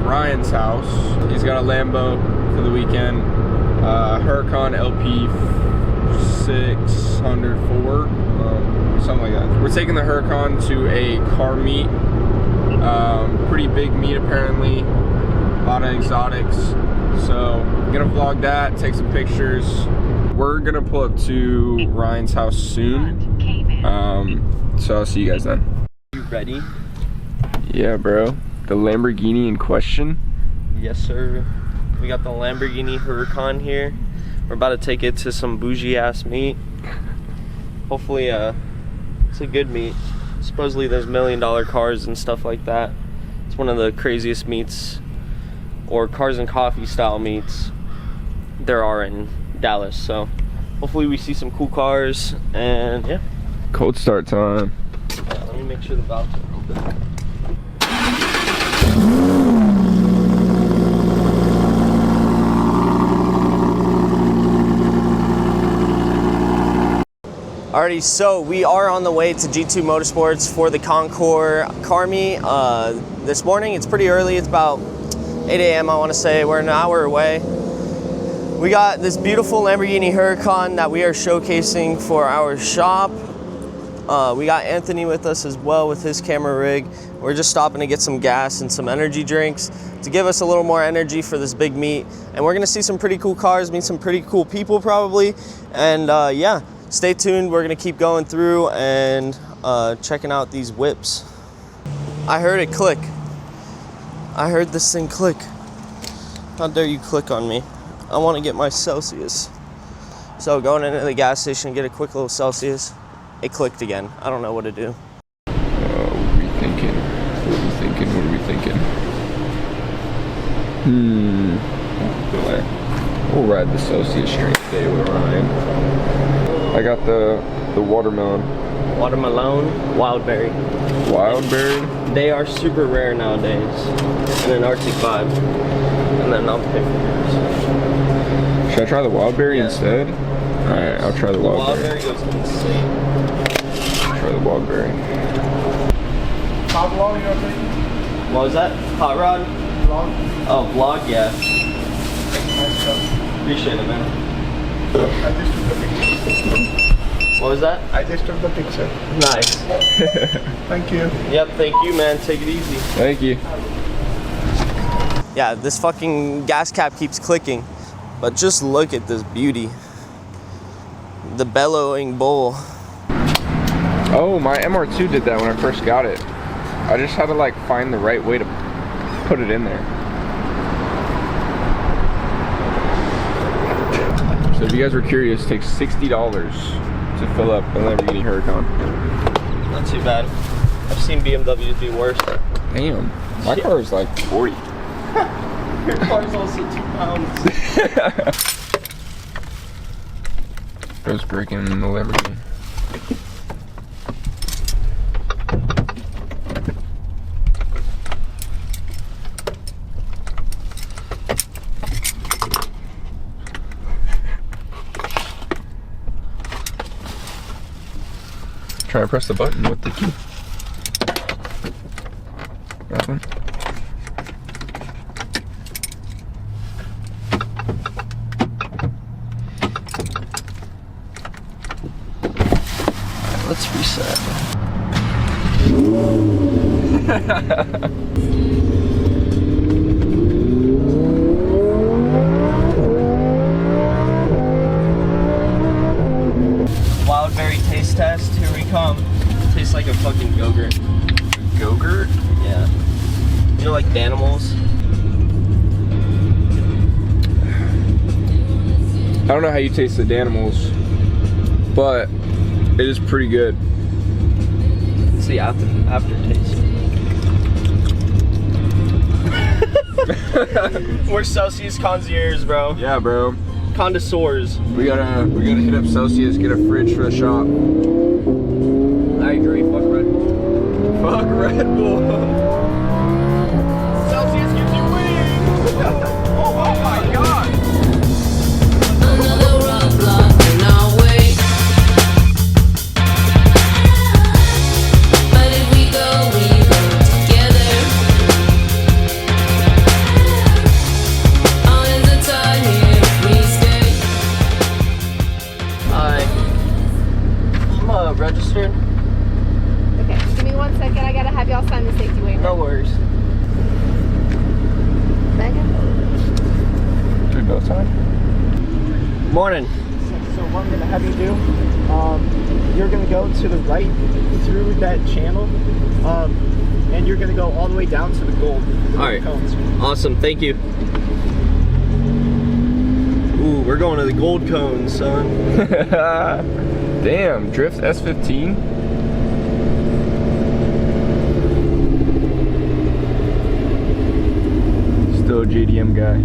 Ryan's house. He's got a Lambo for the weekend. Huracan LP 604, something like that. We're taking the Huracan to a car meet. Pretty big meet apparently. A lot of exotics. So I'm gonna vlog that, take some pictures. We're gonna pull up to Ryan's house soon. So I'll see you guys then. You ready? Yeah, bro. The Lamborghini in question. Yes, sir. We got the Lamborghini Huracan here. We're about to take it to some bougie ass meet. Hopefully, it's a good meet. Supposedly there's $1 million cars and stuff like that. It's one of the craziest meets, or cars and coffee style meets there are in Dallas. So hopefully we see some cool cars, and yeah. Cold start time. Yeah, let me make sure the valves are open. Alrighty, so we are on the way to G2 Motorsports for the Concours car meet. This morning, it's pretty early. It's about 8 a.m. I want to say. We're an hour away. We got this beautiful Lamborghini Huracan that we are showcasing for our shop. We got Anthony with us as well with his camera rig. We're just stopping to get some gas and some energy drinks to give us a little more energy for this big meet. And we're gonna see some pretty cool cars, meet some pretty cool people probably. And yeah, stay tuned. We're gonna keep going through and checking out these whips. I heard it click. I heard this thing click. How dare you click on me? I wanna get my Celsius. So going into the gas station, get a quick little Celsius. It clicked again. I don't know what to do. What are we thinking? What are we thinking? We'll ride the Celsius train today with Ryan. I got the watermelon. Watermelon, wildberry. Wildberry? They are super rare nowadays. And an Arctic vibe. And then I'll pay for yours. Should I try the wildberry instead? Alright, I'll try the wildberry. Wildberry goes insane. Try the wildberry. How long you are doing? What was that? Hot rod? Vlog? Oh, vlog, yeah. Nice job. Appreciate it, man. I just took the picture. What was that? I just took the picture. Nice. Thank you. Yep, thank you, man. Take it easy. Thank you. Yeah, this fucking gas cap keeps clicking. But just look at this beauty. The bellowing bull. Oh, my MR2 did that when I first got it. I just had to like find the right way to put it in there. So if you guys were curious, it takes $60 to fill up a Lamborghini Huracan. Not too bad. I've seen BMWs be worse. Damn, my car is like 40. Your car's also 2 pounds. Goes breaking in the Lamborghini. Try to press the button with the key. That one. Let's reset. Wildberry taste test. Here we come. Tastes like a fucking Go-Gurt. Go-Gurt? Yeah. You know, like Danimals? I don't know how you taste the Danimals, but it is pretty good. It's the aftertaste. We're Celsius concierge, bro. Yeah, bro. Connoisseurs. We gotta hit up Celsius, get a fridge for the shop. I agree. Fuck Red Bull. Fuck Red Bull. Celsius gives you wings. Oh my god. Another roadblock in our way. But if we go together. son. Morning. So what I'm gonna have you do, you're gonna go to the right through that channel, and you're gonna go all the way down to the gold. All right. Cones. Awesome. Thank you. Ooh, we're going to the gold cones, son. Damn, Drift S15. Still a JDM guy.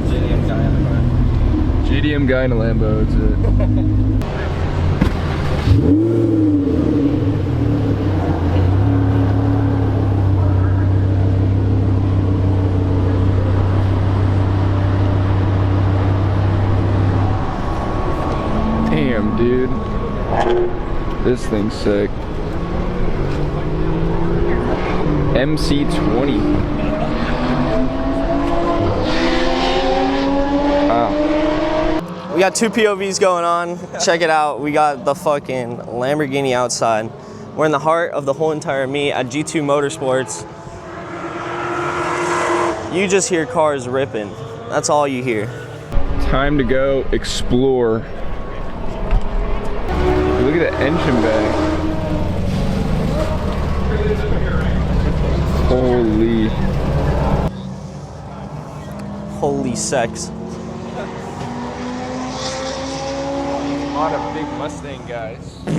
JDM guy on the front. JDM guy in a Lambo, that's it. Damn, dude. This thing's sick. MC20. Wow. We got two POVs going on. Check it out. We got the fucking Lamborghini outside. We're in the heart of the whole entire meet at G2 Motorsports. You just hear cars ripping. That's all you hear. Time to go explore. Look at the engine bay. Holy. Holy sex. A lot of big Mustang guys. What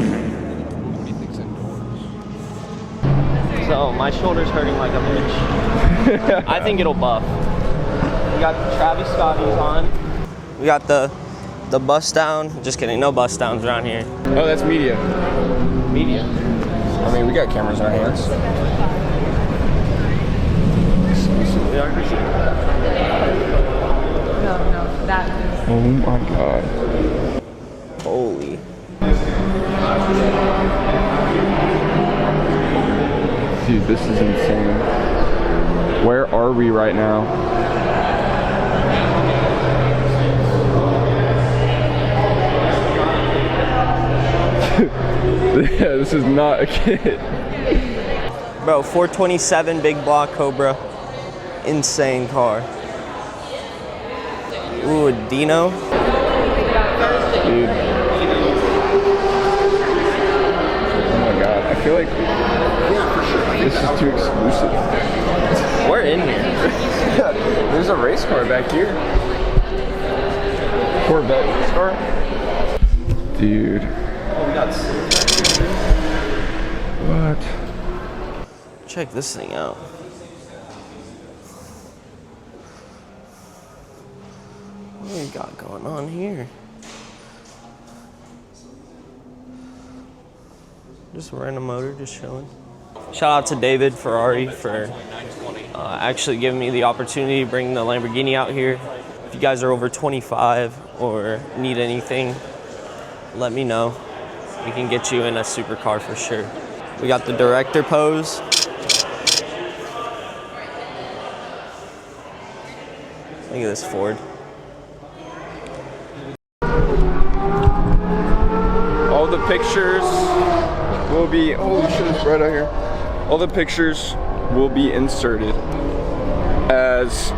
do you think's indoors? So my shoulder's hurting like a bitch. I think it'll buff. We got the Travis Scotty's on. We got the bust down. Just kidding, no bust downs around here. Oh, that's media. Media. I mean, we got cameras in our hands. No, that is. Oh my god. Holy. Dude, this is insane. Where are we right now? Yeah, this is not a kid. Bro, 427 big block Cobra. Insane car. Ooh, a Dino. Dude. Oh my god, I feel like this is too exclusive. We're in here. There's a race car back here. Corvette race car. Dude. Oh, we got. What? Check this thing out. What do we got going on here? Just a random motor, just chilling. Shout out to David Ferrari for actually giving me the opportunity to bring the Lamborghini out here. If you guys are over 25 or need anything, let me know. We can get you in a supercar for sure. We got the director pose. Look at this Ford. All the pictures will be, holy shit, it's bright out here. All the pictures will be inserted. As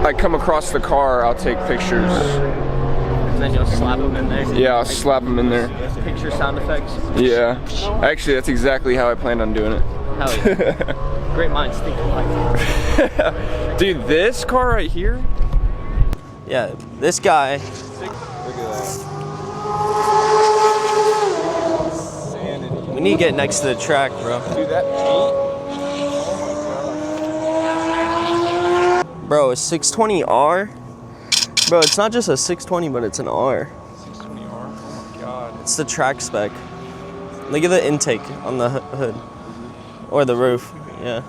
I come across the car, I'll take pictures. And then you'll slap them in there. Yeah, I'll slap them in there. Picture sound effects. Yeah. Actually, that's exactly how I planned on doing it. Hell yeah. Great minds think alike. Dude, this car right here? Yeah, this guy. Look at that. Sanity. We need to get next to the track, bro. Dude, that paint. Bro, a 620R? Bro, it's not just a 620, but it's an R. 620R? Oh my god. It's the track spec. Look at the intake on the hood. Or the roof, yeah.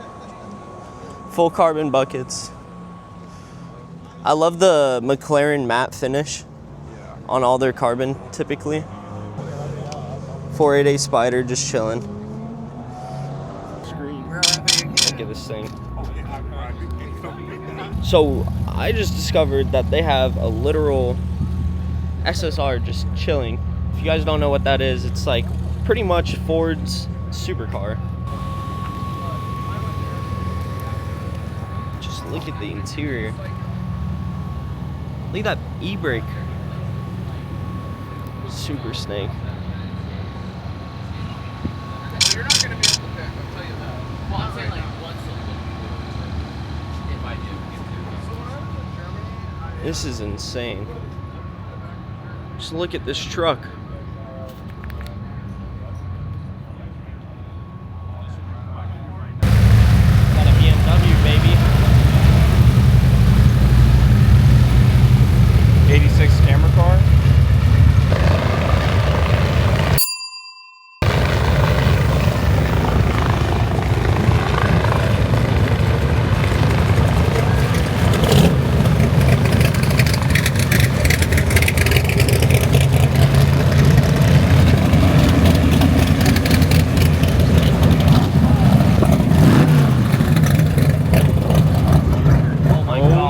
Full carbon buckets. I love the McLaren matte finish on all their carbon, typically. 488 Spider, just chilling. Look at this thing. So, I just discovered that they have a literal SSR just chilling. If you guys don't know what that is, it's like pretty much Ford's supercar. Just look at the interior. Look at that e-brake. Super Snake. You're not gonna be able to pick, I'll tell you that. Well, I'm saying like once if I do. This is insane. Just look at this truck. Got a BMW, baby. 86 camera car.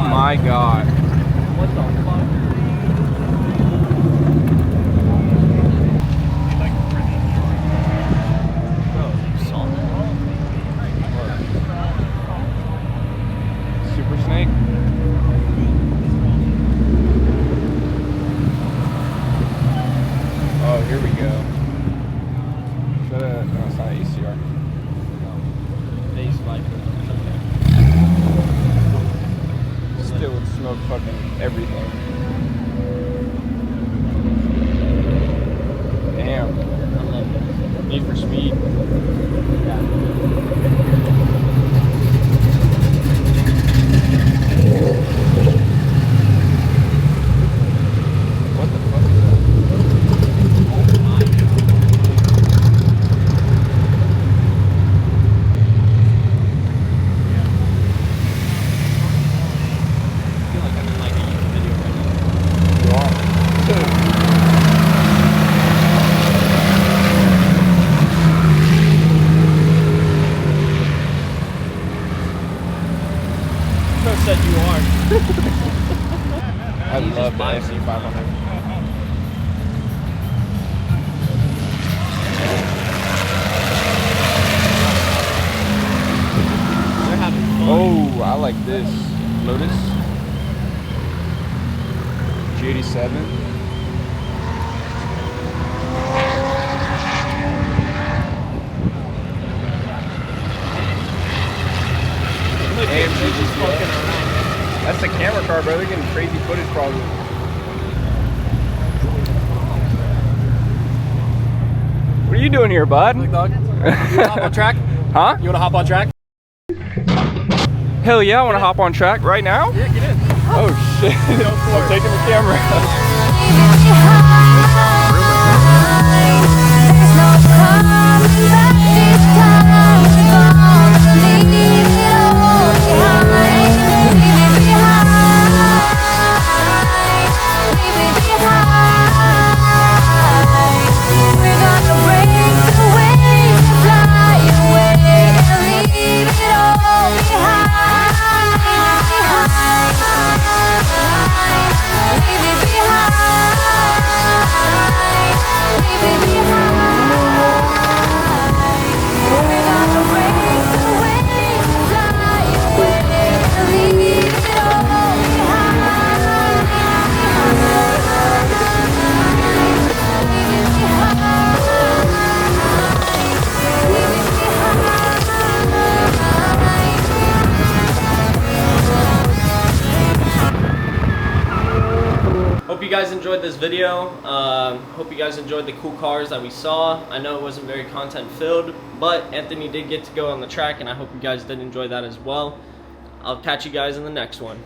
My God. What the fuck? Bro, you saw that? Super Snake. Oh, here we go. No, it's not ACR. Base life. Still would smoke fucking everything. Damn. I love it. Need for Speed. Yeah. What the fuck is that? Oh my God. I feel like I'm in like a YouTube video right now. You are. Who said you are? I love the SC500. They're having fun. Oh, I like this. Lotus. G87. They're just fucking around. That's the camera car, bro. They're getting crazy footage probably. What are you doing here, bud? Dog. You wanna hop on track? Huh? You wanna hop on track? Hell yeah, I want to hop on track right now. Yeah, get in. Oh shit. I'm taking the camera. Hope you guys enjoyed this video. Hope you guys enjoyed the cool cars that we saw. I know it wasn't very content filled, but Anthony did get to go on the track, and I hope you guys did enjoy that as well. I'll catch you guys in the next one.